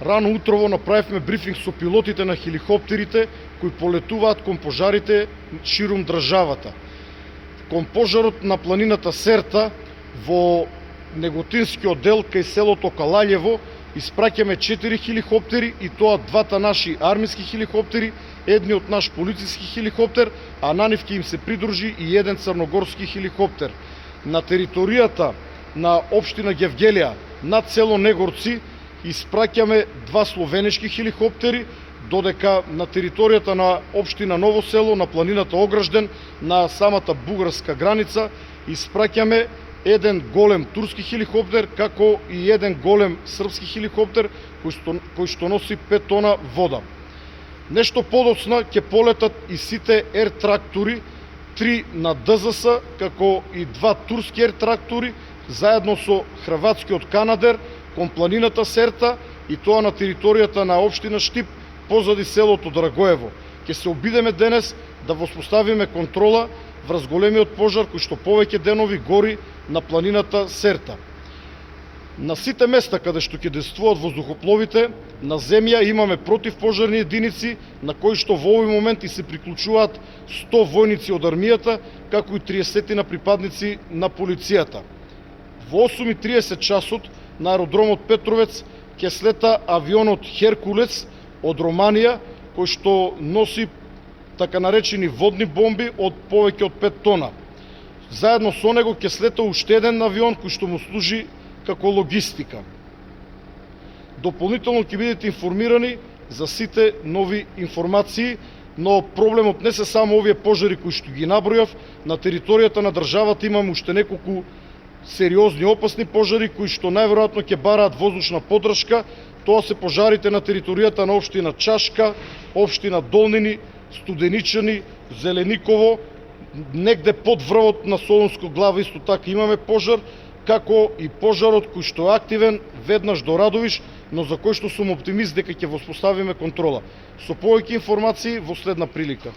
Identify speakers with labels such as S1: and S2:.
S1: Рано утрово направивме брифинг со пилотите на хеликоптерите кои полетуваат кон пожарите ширум државата. Кон пожарот на планината Серта во Неготинскиот дел кај селото Калаљево испраќаме 4 хеликоптери, и тоа двата наши армиски хеликоптери, едниот наш полициски хеликоптер, а на нив ќе им се придружи и еден црногорски хеликоптер. На територијата на општина Гевгелија над село Негорци испраќаме 2 словенешки хеликоптери, додека на територијата на општина Ново село, на планината Огражден, на самата бугарска граница, испраќаме еден голем турски хеликоптер, како и еден голем српски хеликоптер кој што носи 5 тона вода. Нешто подоцна ќе полетат и сите ер трактори, 3 на ДЗС, како и 2 турски ер трактори, заедно со хрватскиот Канадер, кон планината Серта, и тоа на територијата на општина Штип, позади селото Драгоево. Ќе се обидеме денес да воспоставиме контрола врз големиот пожар кој што повеќе денови гори на планината Серта. На сите места каде што ќе действуваат воздухопловите, на земја имаме противпожарни единици, на кои што во овој момент и се приклучуваат 100 војници од армијата, како и 30 на припадници на полицијата. Во 8:30 часот на аеродромот Петровец ќе слета авионот Херкулес од Романија, кој што носи така наречени водни бомби од повеќе од 5 тона. Заедно со него ќе слета уште еден авион кој што му служи како логистика. Дополнително ќе бидете информирани за сите нови информации, но проблемот не се само овие пожари кои што ги набројав. На територијата на државата имаме уште неколку сериозни опасни пожари кои што најверојатно ќе бараат воздушна поддршка. Тоа се пожарите на територијата на општина Чашка, општина Долнини, Студеничани, Зелениково, негде под врвот на Солунско глава исто така имаме пожар, како и пожарот кој што е активен веднаш до Радовиш, но за кој што сум оптимист дека ќе воспоставиме контрола. Со повеќе информации во следна прилика.